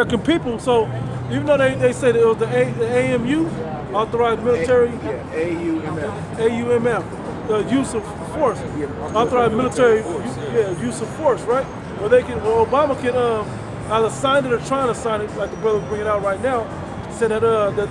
American people. So even though they said it was the AMU, authorized military, AUMF, the use of force, authorized military, use of force, right? Well, Obama can either sign it or trying to sign it, like the brother bringing out right now, said that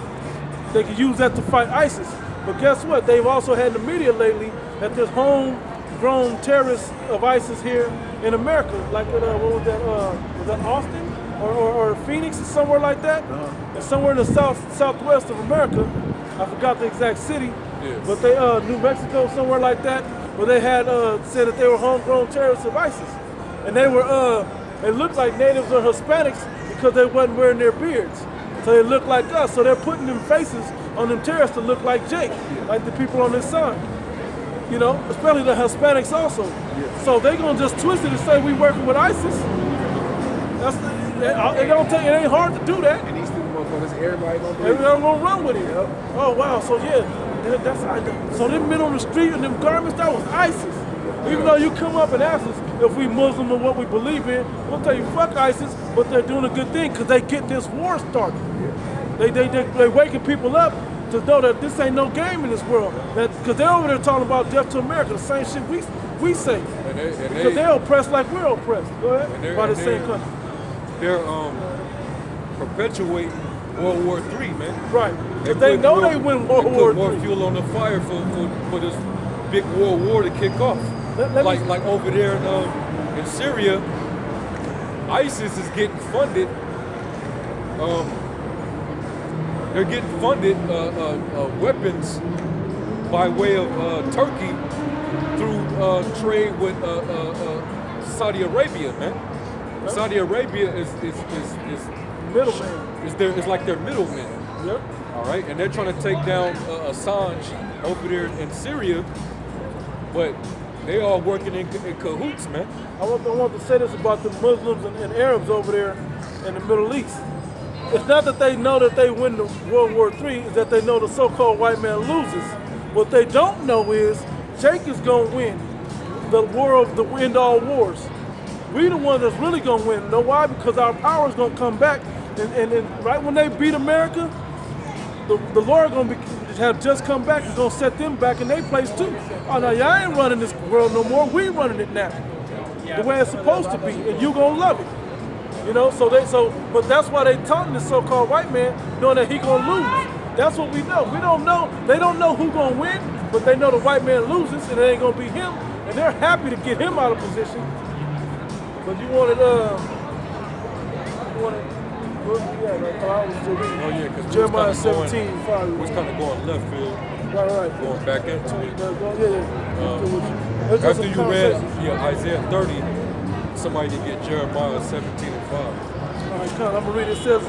they could use that to fight ISIS. But guess what? They've also had in the media lately that there's homegrown terrorists of ISIS here in America. Like what was that Austin or Phoenix or somewhere like that? And somewhere in the southwest of America. I forgot the exact city, but they New Mexico, somewhere like that, where they had said that they were homegrown terrorists of ISIS, and they looked like natives or Hispanics because they wasn't wearing their beards. So they look like us. So they're putting them faces on them terrorists to look like Jake, like the people on this side. You know, especially the Hispanics also. So they're gonna just twist it and say we working with ISIS. It ain't hard to do that. And these two motherfuckers, everybody gonna run with it. Oh wow, so so them men on the street in them garments, that was ISIS. Even though you come up and ask us if we Muslim or what we believe in, we'll tell you fuck ISIS, but they're doing a good thing because they get this war started. They waking people up to know that this ain't no game in this world. Because they're over there talking about death to America, the same shit we say. Because they're oppressed like we're oppressed. Go ahead. By the same country. They're perpetuating World War III, man. Right. Because they know they win World War III. Put more fuel on the fire for this big world war to kick off. Like over there in Syria, ISIS is getting funded. They're getting funded weapons by way of Turkey through trade with Saudi Arabia, man. Yep. Saudi Arabia is middleman. It's like their middleman. Yep. All right, and they're trying to take down Assange over there in Syria, but they all working in cahoots, man. I want to say this about the Muslims and Arabs over there in the Middle East. It's not that they know that they win the World War III, it's that they know the so-called white man loses. What they don't know is Jake is going to win the war of the end all wars. We the ones that's really going to win. Know why? Because our power is going to come back. And right when they beat America, the Lord going to have just come back and going to set them back in their place too. Oh, now y'all ain't running this world no more. We running it now. The way it's supposed to be. And you going to love it. You know, but that's why they taunting this so-called white man, knowing that he gonna lose. That's what we know. We don't know. They don't know who gonna win, but they know the white man loses, and it ain't gonna be him. And they're happy to get him out of position. But you wanted, because Jeremiah 17. Was kind of going left field. Right. Going back into it. After you read Isaiah 30. Somebody did get Jeremiah 17 and 5. All right, come on, I'm going to read it. It says,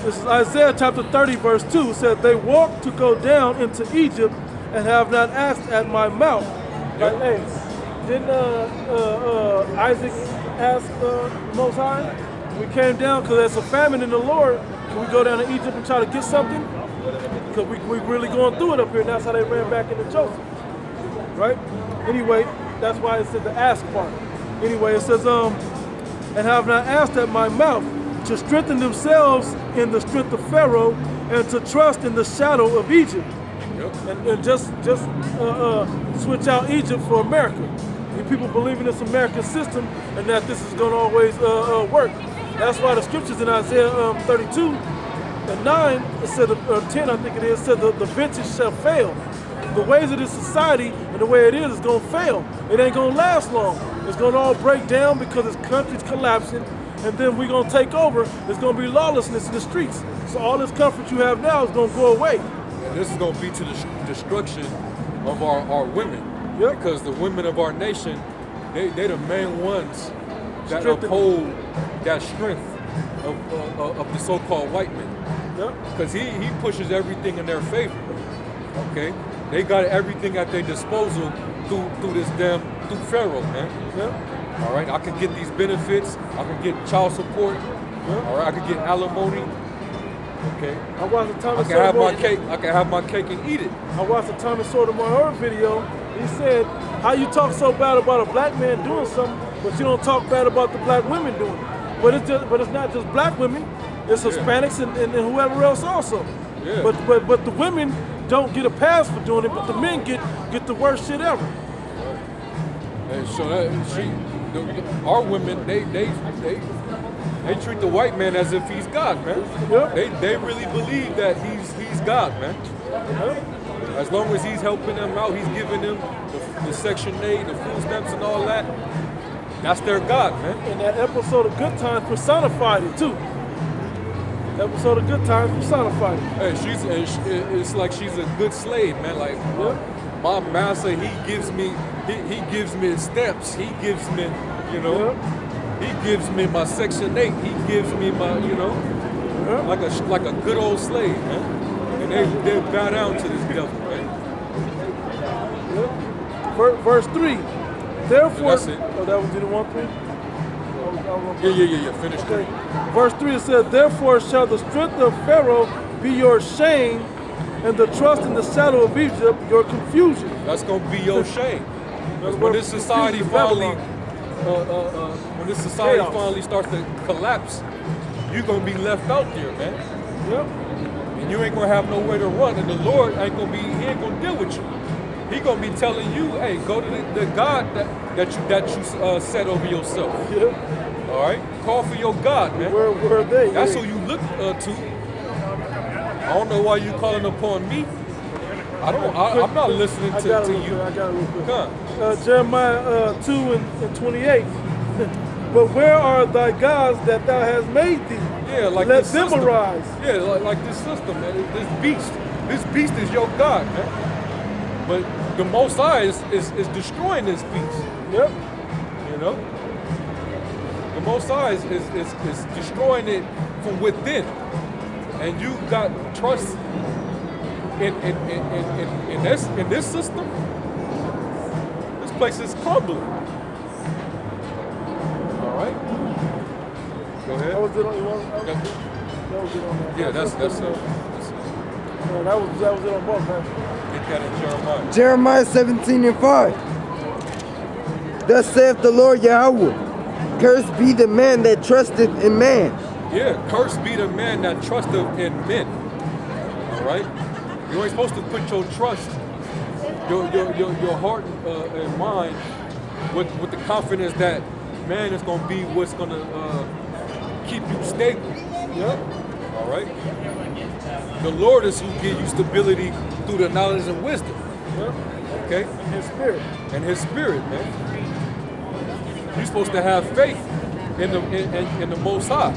this is Isaiah chapter 30, verse 2. It says, they walk to go down into Egypt and have not asked at my mouth. Yep. Like, hey, didn't Isaac ask the Most High? We came down because there's a famine in the Lord. Can we go down to Egypt and try to get something? Because we really going through it up here, and that's how they ran back into Joseph. Right? Anyway, that's why it said the ask part. Anyway, it says, and have not asked at my mouth to strengthen themselves in the strength of Pharaoh and to trust in the shadow of Egypt. Yep. And just switch out Egypt for America. And people believe in this American system and that this is going to always work. That's why the scriptures in Isaiah 32 and 9, it said, or 10 I think it is, said the vintage shall fail. The ways of this society and the way it is going to fail. It ain't going to last long. It's going to all break down because this country's collapsing, and then we're going to take over. There's going to be lawlessness in the streets. So all this comfort you have now is going to go away. And this is going to be to the destruction of our women. Yep. Because the women of our nation, they the main ones that uphold that strength of the so-called white man. Yep. Because he pushes everything in their favor. Okay? They got everything at their disposal through Pharaoh, man. Yeah. All right, I can get these benefits. I can get child support. Yeah. All right, I can get alimony. Okay. I watched the Thomas I can have my cake. I can have my cake and eat it. I watched the Thomas Sotomayor video. He said, "How you talk so bad about a black man doing something, but you don't talk bad about the black women doing it?" but it's not just black women. It's Hispanics and whoever else also. Yeah. But the women don't get a pass for doing it, but the men get the worst shit ever. And so our women, they treat the white man as if he's God, man. Yep. They really believe that he's God, man. As long as he's helping them out, he's giving them the Section 8, the food stamps and all that. That's their God, man. And that episode of Good Times personified it too. Episode of Good Times personified it. Hey, it's like she's a good slave, man. Like my master, he gives me steps. He gives me, he gives me my Section 8. He gives me my, like a good old slave, man. And they bow down to this devil, man. Verse 3. Therefore, That's it. Oh, that was the 1-3? Yeah. Finish Okay. Verse 3 it says, therefore shall the strength of Pharaoh be your shame, and the trust in the shadow of Egypt your confusion. That's gonna be your shame. When this society finally, finally starts to collapse, you're gonna be left out there, man. Yep. And you ain't gonna have nowhere to run, and the Lord he ain't gonna deal with you. He gonna be telling you, hey, go to the God that you set over yourself. Yep. All right, call for your God, man. Where are they? That's who you look to. I don't know why you calling upon me. I'm not listening to you. I got it real quick. Huh. Jeremiah 2 and 28. But where are thy gods that thou hast made thee? Yeah, like let this them system. arise. Yeah, like this system, man. This beast is your God, man. But the Most High is destroying this beast. Yep. The Most High is destroying it from within, and you got trust in this system. This place is crumbling. All right. Go ahead. That was it on you want? That was it on that. Yeah, that's it. That was it on both, man. Get that in Jeremiah. Jeremiah 17:5. Thus saith the Lord Yahweh, cursed be the man that trusteth in man. Yeah, cursed be the man that trusteth in men. All right? You ain't supposed to put your trust, your heart and mind with the confidence that man is going to be what's going to keep you stable. Yep. All right? The Lord is who gives you stability through the knowledge and wisdom. Yep. Okay? And his spirit. And his spirit, man. You're supposed to have faith in the Most High.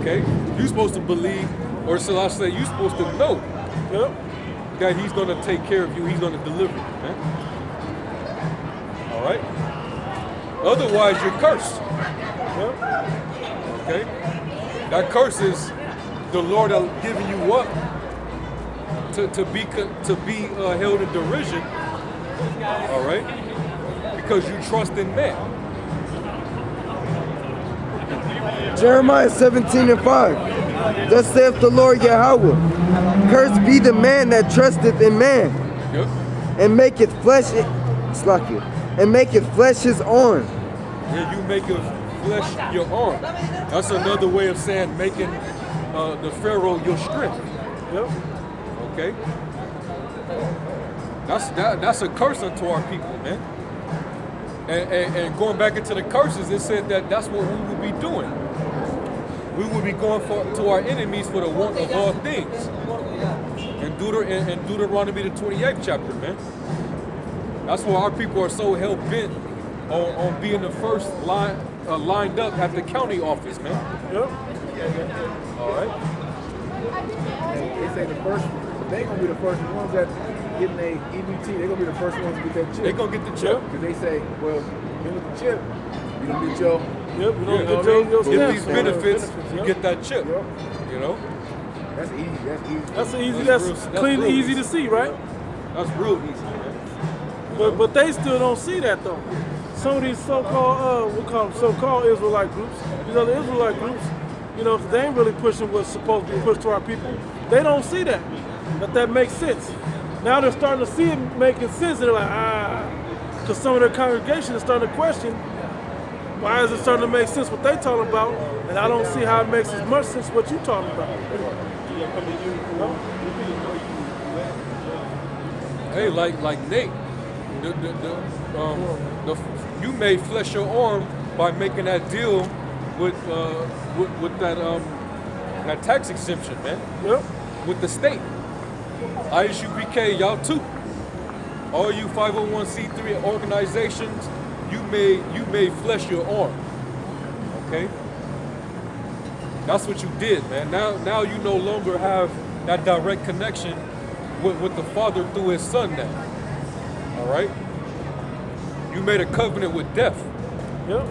Okay? You're supposed to believe, or shall I say, you're supposed to know that he's going to take care of you. He's going to deliver you, man. All right? Otherwise, you're cursed. Yep. Okay? That curse is the Lord giving you up to be held in derision. All right? Because you trust in man. Jeremiah 17:5. Thus saith the Lord Yahweh, cursed be the man that trusteth in man, Yep. and maketh flesh his arm. Yeah, you make a flesh your arm. That's another way of saying making the Pharaoh your strength. Yep. Okay? That's a curse unto our people, man. And going back into the curses, it said that that's what we would be doing. We would be going to our enemies for the want of all things. And Deuteronomy the 28th chapter, man. That's why our people are so hell-bent on being the first lined up at the county office, man. Yep. All right? They say the first, they gonna be the first ones that getting a EBT. They gonna be the first ones to get that chip. They gonna get the chip. Because they say, well, you with the chip, you don't get your. Yep. You Yeah, don't get your get stamps, these man. benefits, you Yep. get that chip. Yep. You know? That's easy. That's easy. That's easy. That's That's real- clean, that's real easy to see, right? That's real easy, man. But they still don't see that though. Some of these so-called we call them so-called Israelite groups, these other Israelite groups, 'cause they ain't really pushing what's supposed to be pushed to our people. They don't see that makes sense. Now they're starting to see it making sense, and they're like, because some of their congregation is starting to question, why is it starting to make sense what they talking about? And I don't see how it makes as much sense what you talking about. Hey, like Nate, you made flesh your arm by making that deal with that tax exemption, man. Yep. With the state. ISUPK, y'all too. All you 501c3 organizations, you made flesh your arm. Okay? That's what you did, man. Now you no longer have that direct connection with the Father through his Son now. All right? You made a covenant with death. Yep.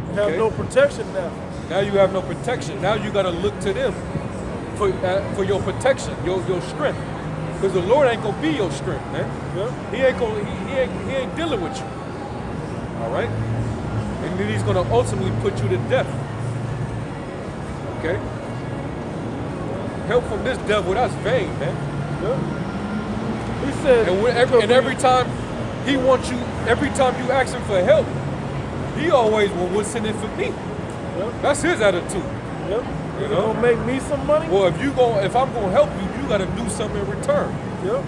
You have no protection now. Now you have no protection. Now you got to look to them for your protection, your strength. Because the Lord ain't gonna be your strength, man. Yep. He ain't dealing with you. All right? And then he's gonna ultimately put you to death. Okay? Help from this devil, that's vain, man. Yep. He said, and every time he wants you, every time you ask him for help, he always, well, what's in it for me? Yep. That's his attitude. Yep. You You know? gonna make me some money? Well, if I'm gonna help you, you gotta do something in return. Yep.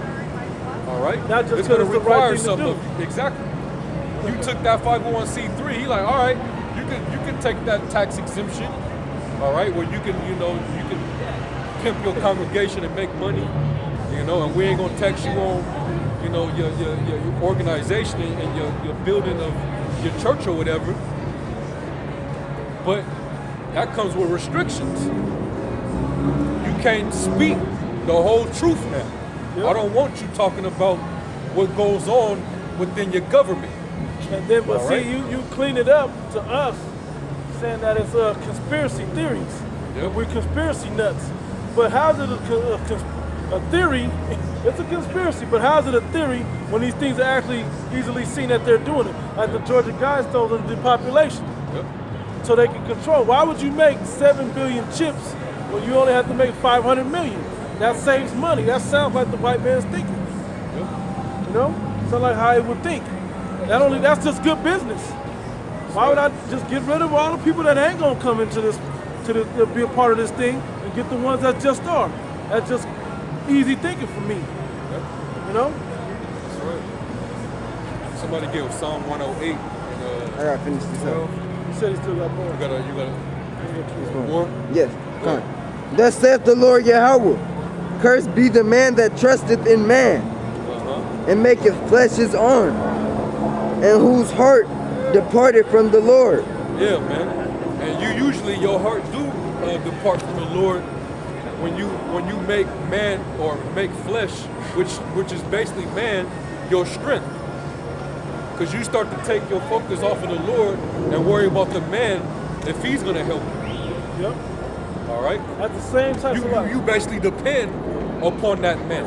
All right? Not just it's gonna 'cause it's the require right thing to something do. of you. Exactly. You took that 501c3, he like, all right, you can take that tax exemption, all right, where you can pimp your congregation and make money, you know, and we ain't gonna tax you on, you know, your organization and your building of your church or whatever. But that comes with restrictions. You can't speak the whole truth now. Yep. I don't want you talking about what goes on within your government. And then, but All see, right. you clean it up to us, saying that it's conspiracy theories. Yep. We're conspiracy nuts. But how's it a theory? It's a conspiracy, but how's it a theory when these things are actually easily seen that they're doing it? Like the Georgia Guidestones and depopulation. Yep. So they can control. Why would you make 7 billion chips when you only have to make 500 million? That saves money. That sounds like the white man's thinking. Yep. You know? Sounds like how he would think. That's just good business. Why would I just get rid of all the people that ain't gonna come into this to be a part of this thing and get the ones that just are? That's just easy thinking for me. Yep. You know? That's right. Somebody give Psalm 108 and I gotta finish this up. He said he still got more. you gotta more? Yes, come. Thus saith the Lord Yahweh, cursed be the man that trusteth in man, and maketh flesh his arm, and whose heart departed from the Lord. Yeah, man. And usually your heart do depart from the Lord when you make man or make flesh, which is basically man, your strength. Because you start to take your focus off of the Lord and worry about the man if he's gonna help you. Yep. All right? At the same time, You basically depend upon that man.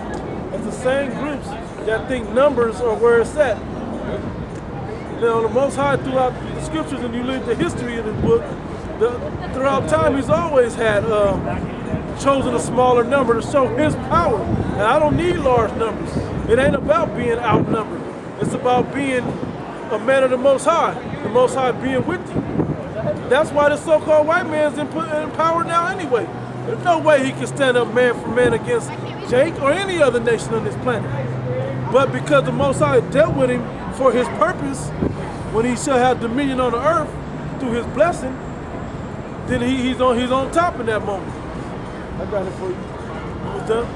it's the same groups that think numbers are where it's at. You know, the Most High throughout the scriptures, and you read the history of this book, throughout time he's always had chosen a smaller number to show his power. And I don't need large numbers. It ain't about being outnumbered. It's about being a man of the Most High being with you. That's why the so-called white man's in power now anyway. There's no way he can stand up man for man against Jake or any other nation on this planet. But because the Most High dealt with him for his purpose, when he shall have dominion on the earth through his blessing, then he's on top in that moment. I got it for you. It's done.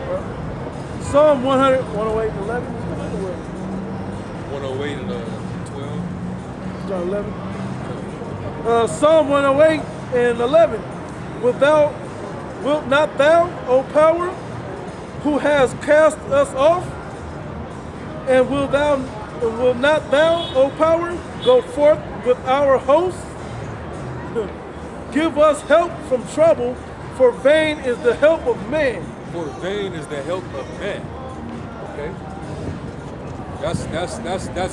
Psalm 100, 108 and 11. 108 and 12. Start 11. Psalm 108 and 11. Wilt not thou, O power, who has cast us off, and will not thou, O power, go forth with our host? Give us help from trouble, for vain is the help of man. For vain is the help of man. Okay? That's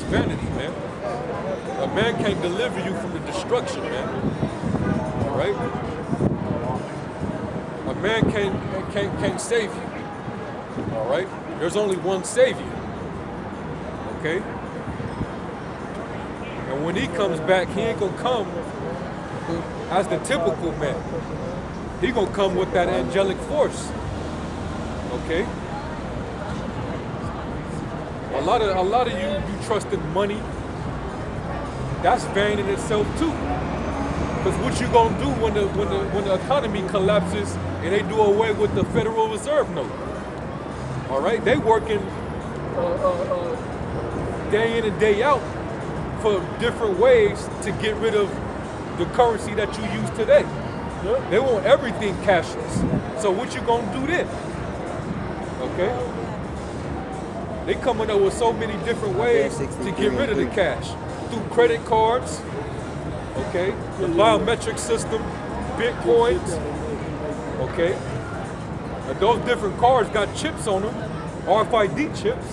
vanity, man. A man can't deliver you from the destruction, man. All right? A man can't save you. All right? There's only one Savior. Okay? And when he comes back, he ain't gonna come as the typical man. He gonna come with that angelic force. Okay? A lot of you trust in money. That's vain in itself too. Because what you gonna do when the economy collapses and they do away with the Federal Reserve note? All right, they working day in and day out for different ways to get rid of the currency that you use today. Yep. They want everything cashless. So what you gonna do then? Okay? They coming up with so many different ways to get rid of the cash. Through credit cards, okay? The biometric system, Bitcoins, okay? And those different cards got chips on them, RFID chips,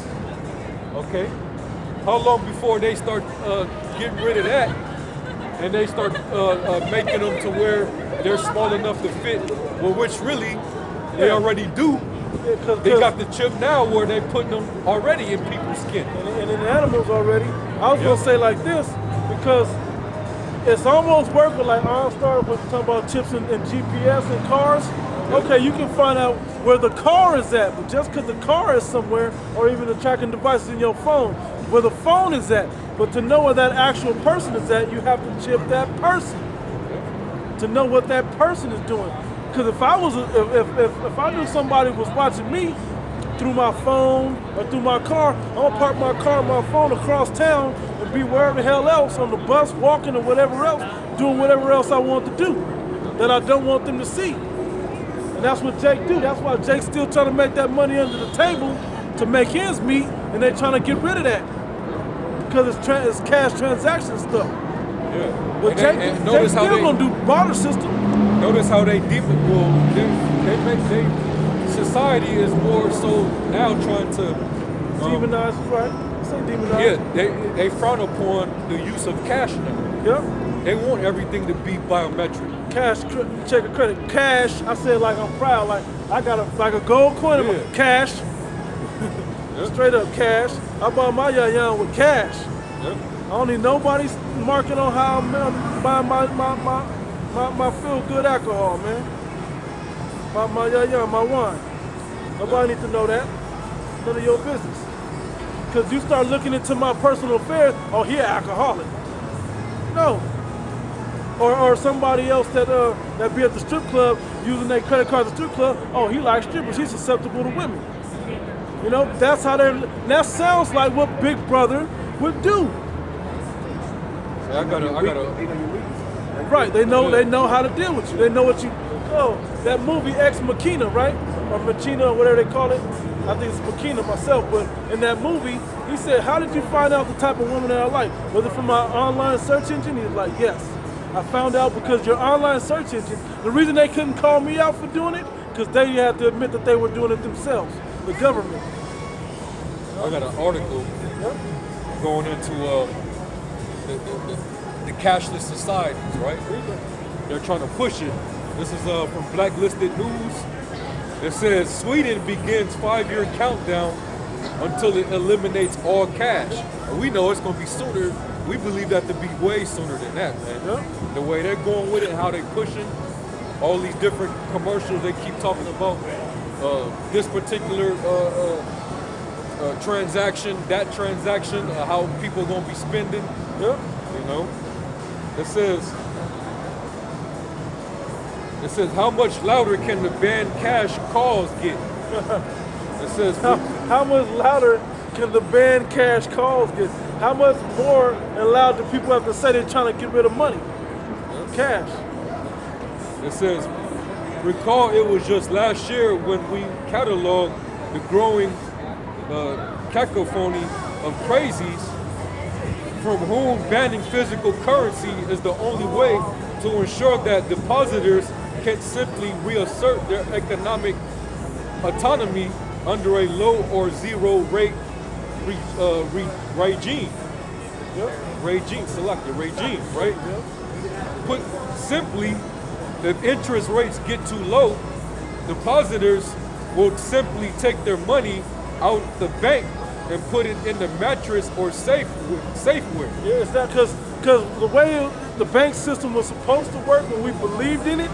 okay? How long before they start getting rid of that and they start making them to where they're small enough to fit, well, which really they already do. They got the chip now where they putting them already in people's skin. And in animals already. I was gonna say like this, because it's almost working like Arm started with talking about chips and GPS and cars. Okay, you can find out where the car is at, but just because the car is somewhere, or even the tracking devices in your phone, where the phone is at. But to know where that actual person is at, you have to chip that person to know what that person is doing. Because if I knew somebody was watching me through my phone or through my car, I'm gonna park my car and my phone across town and be wherever the hell else, on the bus, walking or whatever else, doing whatever else I want to do that I don't want them to see. And that's what Jake do. That's why Jake's still trying to make that money under the table to make ends meet, and they're trying to get rid of that because it's cash transaction stuff. Yeah. But Jake still gonna do barter system. Notice how they society is more so now trying to Demonize, right? Say demonize. yeah, they frown upon the use of cash now. Yep. They want everything to be biometric. Cash, check of credit. Cash, I said like I'm proud, like I got a gold coin in my Yeah. cash. Yep. Straight up cash. I bought my young with cash. Yep. I don't need nobody's marking on how I'm buying my feel good alcohol, man. My young, my wine. Nobody needs to know that. None of your business. Cause you start looking into my personal affairs, oh, he an alcoholic. No. Or somebody else that be at the strip club using their credit card at the strip club, oh, he likes strippers, he's susceptible to women. You know, that's how that sounds like what Big Brother would do. I gotta. Right, they know how to deal with you. They know what you. Oh, that movie Ex Machina, right? Or Machina, or whatever they call it. I think it's Machina myself, but in that movie, he said, how did you find out the type of woman that I like? Was it from my online search engine? He was like, yes. I found out because your online search engine, the reason they couldn't call me out for doing it, because they had to admit that they were doing it themselves, the government. I got an article going into the cashless societies, right? They're trying to push it. This is from Blacklisted News. It says Sweden begins 5-year countdown until it eliminates all cash. And we know it's going to be sooner. We believe that to be way sooner than that, man. Yeah. The way they're going with it, how they're pushing all these different commercials they keep talking about. This particular transaction, that transaction, how people are going to be spending. Yeah. You know, it says how much louder can the banned cash calls get? It says How much louder can the banned cash calls get? How much more and loud do people have to say they're trying to get rid of money? Cash. it says recall it was just last year when we cataloged the growing cacophony of crazies from whom banning physical currency is the only way to ensure that depositors can simply reassert their economic autonomy under a low or zero rate regime. Regime, selected regime, right? Put simply, if interest rates get too low, depositors will simply take their money out the bank and put it in the mattress or safeware. Yeah, it's that because the way the bank system was supposed to work when we believed in it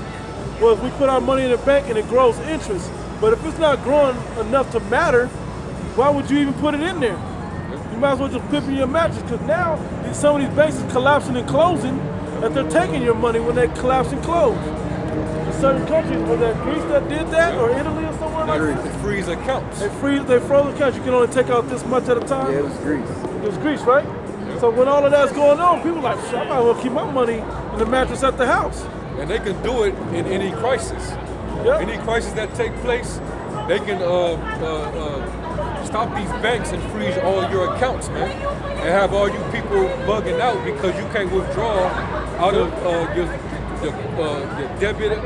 was we put our money in the bank and it grows interest. But if it's not growing enough to matter, why would you even put it in there? You might as well just flip in your mattress, because now some of these banks is collapsing and closing, that they're taking your money when they collapse and close. In certain countries, was that Greece that did that, or Italy or somewhere like that? They freeze accounts. They froze accounts. You can only take out this much at a time. Yeah, it was Greece. It was Greece, right? So when all of that's going on, people are like, I might as well keep my money in the mattress at the house. And they can do it in any crisis. Yep. Any crisis that take place, they can stop these banks and freeze all your accounts, man, and have all you people bugging out because you can't withdraw out of your debit,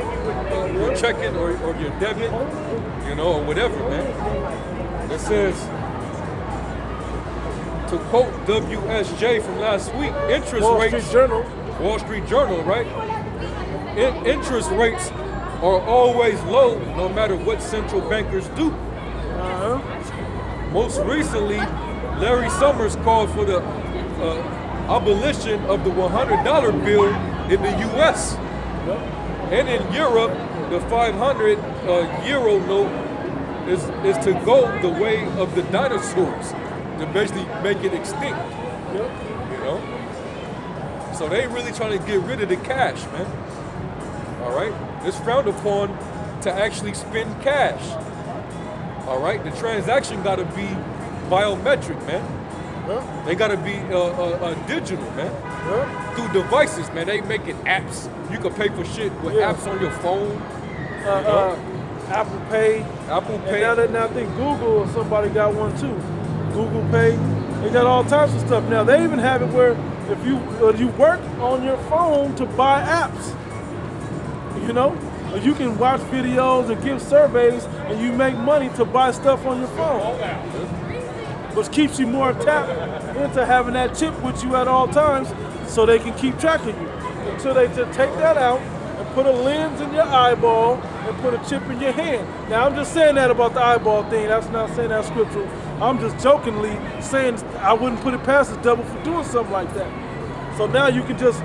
your checking or your debit, or whatever, man. It says, to quote WSJ from last week, interest rates. Wall Street Journal, right? Interest rates are always low, no matter what central bankers do. Most recently, Larry Summers called for the abolition of the $100 bill in the U.S. And in Europe, the 500 euro note is to go the way of the dinosaurs, to basically make it extinct. So they really trying to get rid of the cash, man. All right? It's frowned upon to actually spend cash. All right? The transaction got to be biometric, man. They got to be digital, man. Through devices, man. They making apps. You can pay for shit with apps on your phone. Apple Pay. And now I think Google or somebody got one too. Google Pay. They got all types of stuff now. They even have it where if you work on your phone to buy apps, you can watch videos and give surveys, and you make money to buy stuff on your phone, which keeps you more tapped into having that chip with you at all times, so they can keep track of you. Until they just take that out and put a lens in your eyeball and put a chip in your hand. Now I'm just saying that about the eyeball thing. That's not saying that's scriptural. I'm just jokingly saying I wouldn't put it past the devil for doing something like that. So now you can just